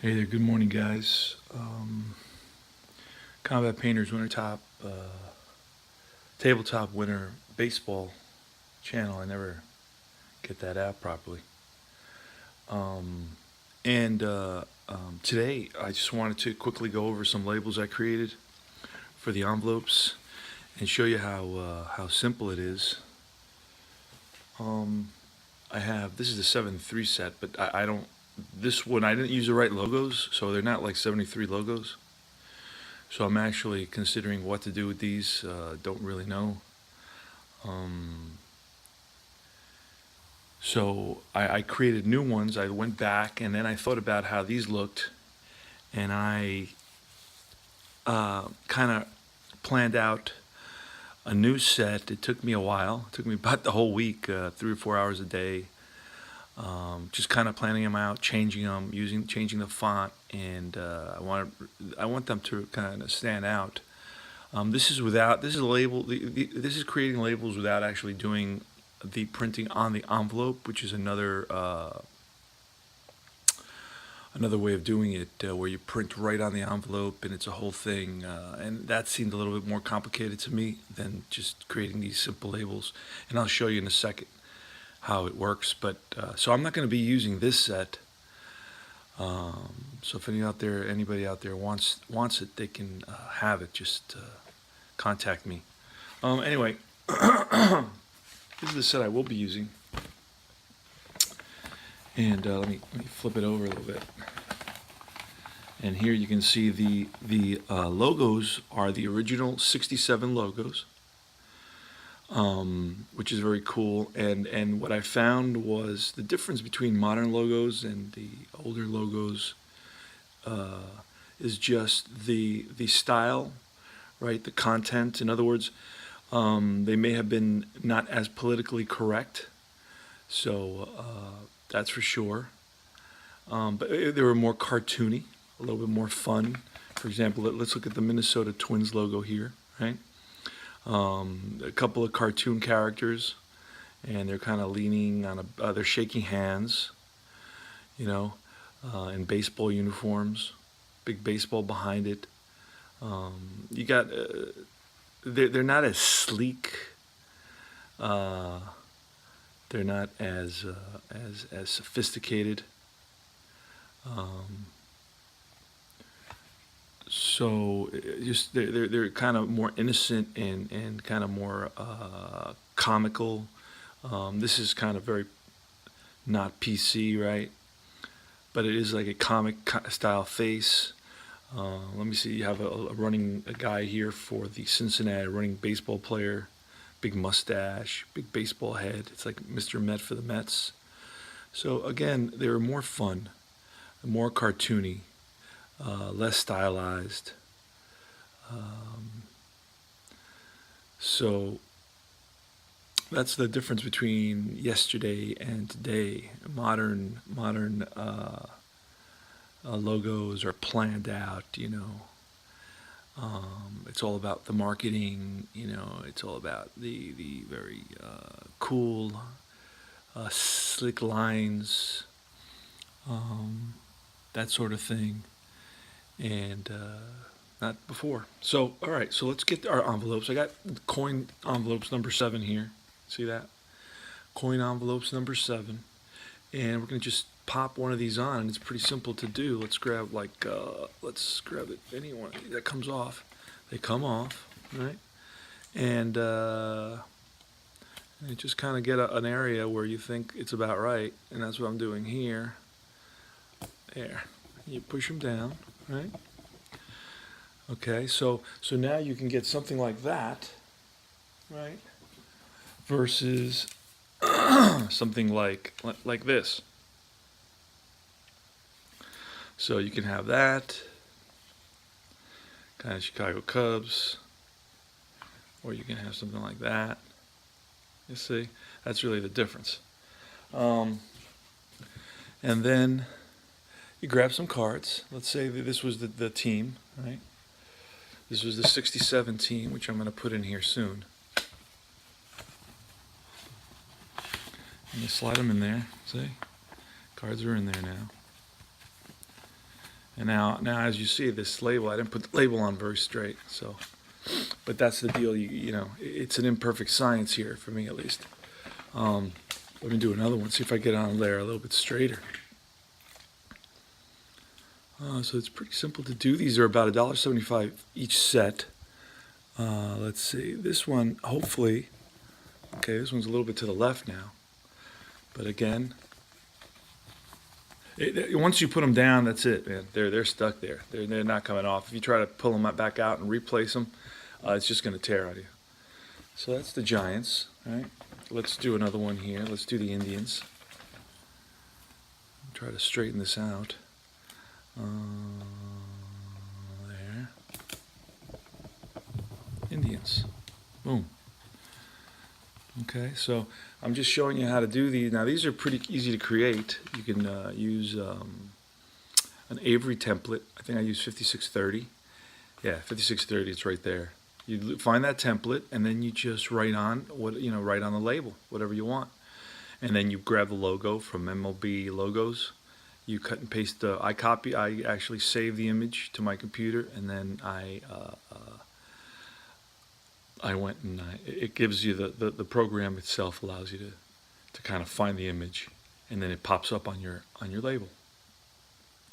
Hey there, good morning, guys. Combat Painters Tabletop Winter Baseball channel. I never get that out properly. And today, I just wanted to quickly go over some labels I created for the envelopes and show you how simple it is. I have this is the 73 set, but I don't. This one I didn't use the right logos, so they're not like 73 logos. So I'm actually considering what to do with these. Don't really know. So I created new ones. I went back and then I thought about how these looked, and I kind of planned out a new set. It took me a while. It took me about the whole week, 3 or 4 hours a day. Just kind of planning them out, changing them, changing the font, and I want them to kind of stand out. This is creating labels without actually doing the printing on the envelope, which is another way of doing it, where you print right on the envelope and it's a whole thing. And that seemed a little bit more complicated to me than just creating these simple labels. And I'll show you in a second how it works. But so I'm not going to be using this set. So if anybody out there wants it, they can have it. Just contact me. Anyway, this is the set I will be using. And let me flip it over a little bit. And here you can see the logos are the original 67 logos, which is very cool. And what I found was the difference between modern logos and the older logos is just the style, right? The content. In other words, they may have been not as politically correct, so that's for sure. But they were more cartoony, a little bit more fun. For example, let's look at the Minnesota Twins logo here, right? A couple of cartoon characters, and they're kind of leaning on they're shaking hands, in baseball uniforms, big baseball behind it. You got they're not as sleek. They're not as sophisticated. So just they're kind of more innocent and kind of more comical. This is kind of very not PC, right? But it is like a comic style face. Let me see. You have a guy here for the Cincinnati, running baseball player, big mustache, big baseball head. It's like Mr. Met for the Mets. So again, they were more fun, more cartoony, less stylized. So that's the difference between yesterday and today. Modern logos are planned out. It's all about the marketing. It's all about the very cool, slick lines, that sort of thing, and not before. So, all right, so let's get our envelopes. I got coin envelopes number 7 here. See that? Coin envelopes number 7, and we're gonna just pop one of these on, and it's pretty simple to do. Let's grab let's grab it. Any one that comes off, they come off, right? And you just kind of get an area where you think it's about right, and that's what I'm doing here. There, you push them down, right? Okay, so now you can get something like that, right? Versus something like this. So you can have that kind of Chicago Cubs, or you can have something like that. You see, that's really the difference. And then you grab some cards. Let's say that this was the team, right? This was the 67 team, which I'm going to put in here soon. And you slide them in there. See? Cards are in there now. And now as you see this label, I didn't put the label on very straight, so, but that's the deal. You know, it's an imperfect science here for me at least. Let me do another one. See if I get on there a little bit straighter. So it's pretty simple to do. These are about $1.75 each set. Let's see. This one, hopefully, okay, this one's a little bit to the left now. But again, once you put them down, that's it, man. They're stuck there. They're not coming off. If you try to pull them back out and replace them, it's just going to tear out of you. So that's the Giants, right? Let's do another one here. Let's do the Indians. Try to straighten this out. There. Indians. Boom. Okay, so I'm just showing you how to do these. Now these are pretty easy to create. You can use an Avery template. I think I use 5630. Yeah, 5630. It's right there. You find that template, and then you just write on write on the label, whatever you want, and then you grab the logo from MLB Logos. You cut and paste the. I actually save the image to my computer, and then I went and it gives you the program itself allows you to kind of find the image, and then it pops up on your label.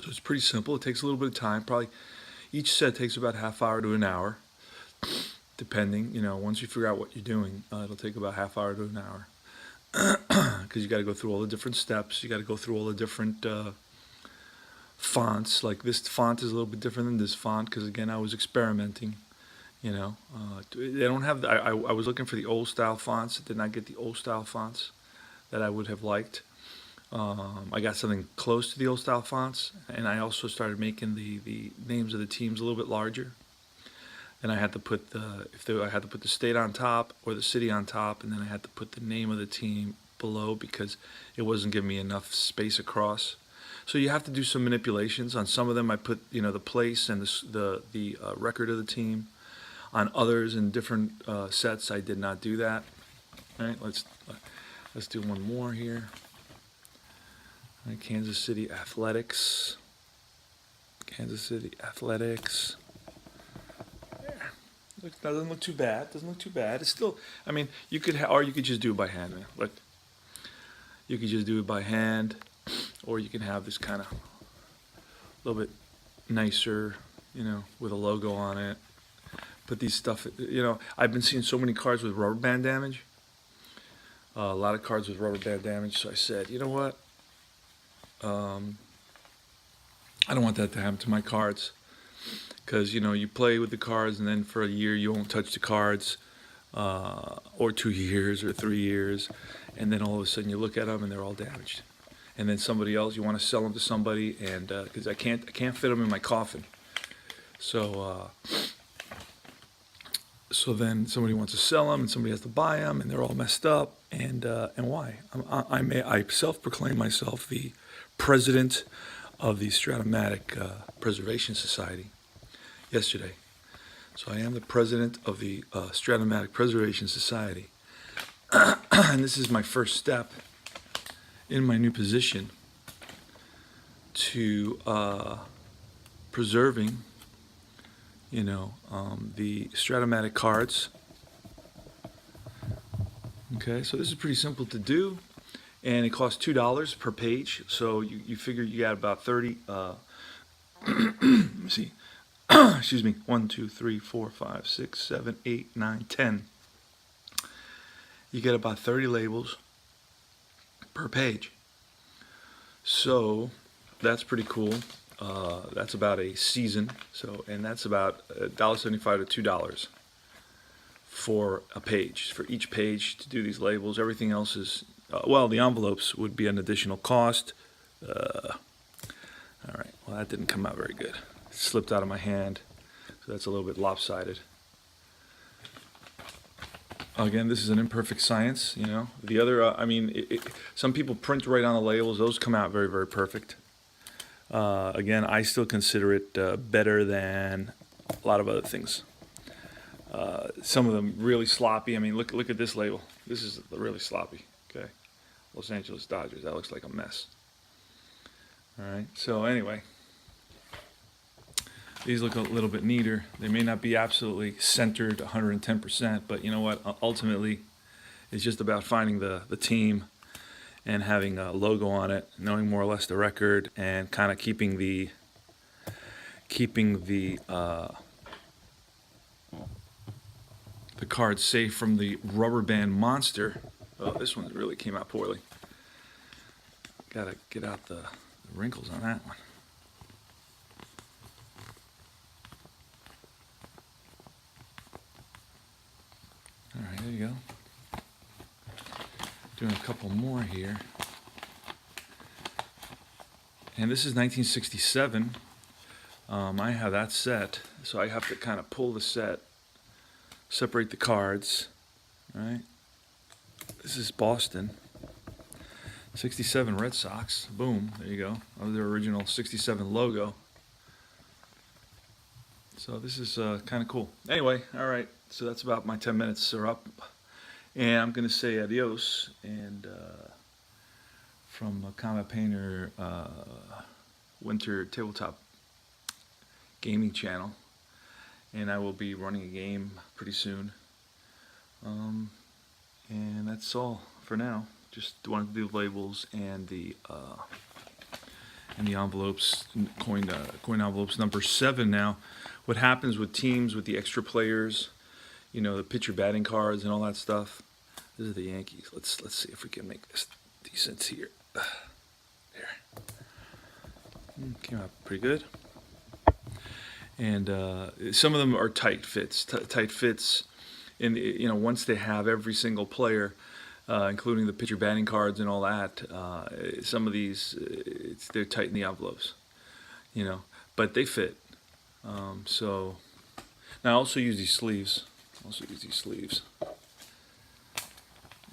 So it's pretty simple. It takes a little bit of time. Probably each set takes about half hour to an hour, depending. Once you figure out what you're doing, it'll take about half hour to an hour. Because you got to go through all the different steps. You got to go through all the different fonts. Like this font is a little bit different than this font because again I was experimenting. They don't have. I was looking for the old style fonts. Did not get the old style fonts that I would have liked. I got something close to the old style fonts, and I also started making the names of the teams a little bit larger. And I had to put I had to put the state on top or the city on top, and then I had to put the name of the team below because it wasn't giving me enough space across. So you have to do some manipulations. On some of them, I put the place and the record of the team. On others in different sets, I did not do that. All right, let's do one more here. All right, Kansas City Athletics. Kansas City Athletics. Look, doesn't look too bad. Doesn't look too bad. It's still. I mean, you could or you could just do it by hand. Man. Look, you could just do it by hand, or you can have this kind of a little bit nicer, with a logo on it. Put these stuff. I've been seeing so many cards with rubber band damage. A lot of cards with rubber band damage. So I said, you know what? I don't want that to happen to my cards. Because, you play with the cards and then for a year you won't touch the cards, or 2 years or 3 years, and then all of a sudden you look at them and they're all damaged. And then somebody else, you want to sell them to somebody, and because I can't fit them in my coffin. So then somebody wants to sell them and somebody has to buy them and they're all messed up. And why? I self-proclaim myself the president of the Stratomatic Preservation Society. Yesterday. So I am the president of the Stratomatic Preservation Society. And this is my first step in my new position to preserving, the Stratomatic cards. Okay, so this is pretty simple to do, and it costs $2 per page. So you figure you got about 30, let me see. Excuse me, 1, 2, 3, 4, 5, 6, 7, 8, 9, 10. You get about 30 labels per page. So that's pretty cool. That's about a season. And that's about $1.75 to $2 for a page. For each page to do these labels. Everything else is the envelopes would be an additional cost. All right. Well, that didn't come out very good. Slipped out of my hand, so that's a little bit lopsided. Again, this is an imperfect science, The other, some people print right on the labels. Those come out very, very perfect. Again, I still consider it better than a lot of other things. Some of them really sloppy. I mean, look at this label. This is really sloppy. Okay, Los Angeles Dodgers. That looks like a mess. All right. So anyway. These look a little bit neater. They may not be absolutely centered 110%, but you know what? Ultimately, it's just about finding the team and having a logo on it, knowing more or less the record, and kind of keeping the card safe from the rubber band monster. Oh, this one really came out poorly. Gotta get out the wrinkles on that one. All right, there you go. Doing a couple more here. And this is 1967. I have that set, so I have to kind of pull the set, separate the cards, right? This is Boston. 67 Red Sox. Boom, there you go. Of their original 67 logo. So this is kind of cool. Anyway, all right. So that's about my 10 minutes are up. And I'm going to say adios. And from Comet Painter Winter Tabletop Gaming Channel. And I will be running a game pretty soon. And that's all for now. Just wanted to do the labels and the envelopes, coin envelopes. Number 7 now. What happens with teams with the extra players, you know, the pitcher batting cards and all that stuff. This is the Yankees. Let's see if we can make this decent here. There. Came out pretty good. And some of them are tight fits. Tight fits. And you know, once they have every single player, including the pitcher batting cards and all that, some of these they're tight in the envelopes, you know, but they fit. So now I also use these sleeves.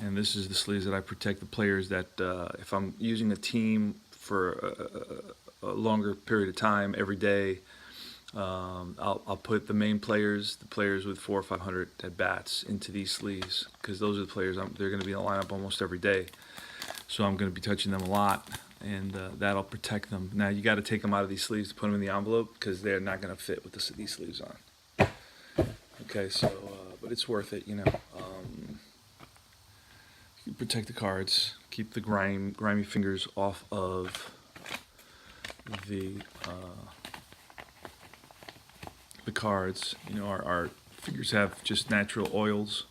And this is the sleeves that I protect the players that if I'm using a team for a longer period of time every day, I'll put the main players, the players with 400 or 500 at bats, into these sleeves, because those are the players they're going to be in the lineup almost every day. So I'm going to be touching them a lot, and that'll protect them. Now you got to take them out of these sleeves to put them in the envelope, because they're not going to fit with these sleeves on. Okay, so but it's worth it, you know. You protect the cards, keep the grimy fingers off of the cards. You know, our fingers have just natural oils,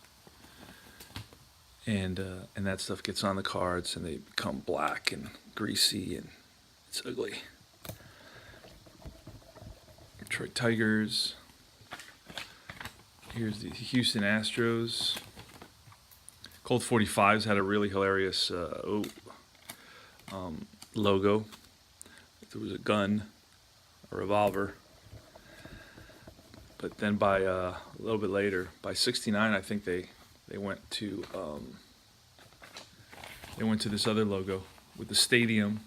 and that stuff gets on the cards and they become black and greasy and it's ugly. Detroit Tigers. Here's the Houston Astros. Colt 45s had a really hilarious logo. There was a gun, a revolver. But then by a little bit later, by '69, I think they went to this other logo with the stadium,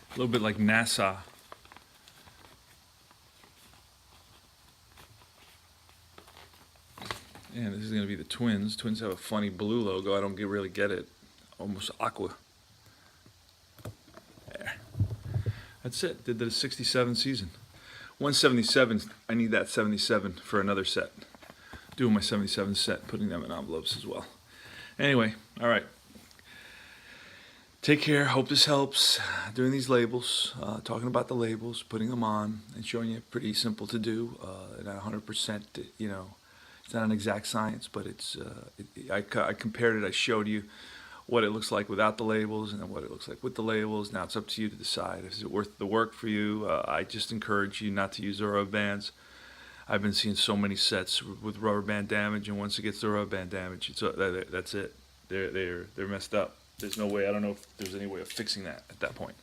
a little bit like NASA. And this is going to be the Twins. Twins have a funny blue logo. I don't really get it. Almost aqua. There. That's it. Did the '67 season. 177, I need that 77 for another set. Doing my 77 set, putting them in envelopes as well. Anyway, all right. Take care. Hope this helps. Doing these labels, talking about the labels, putting them on, and showing you pretty simple to do. Not 100%, you know, it's not an exact science, but it's. I compared it. I showed you what it looks like without the labels and then what it looks like with the labels. Now it's up to you to decide. Is it worth the work for you? I just encourage you not to use the rubber bands. I've been seeing so many sets with rubber band damage, and once it gets the rubber band damage, that's it. They're messed up. There's no way. I don't know if there's any way of fixing that at that point.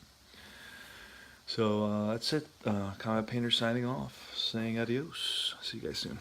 So that's it. Comet Painter signing off, saying adios. See you guys soon.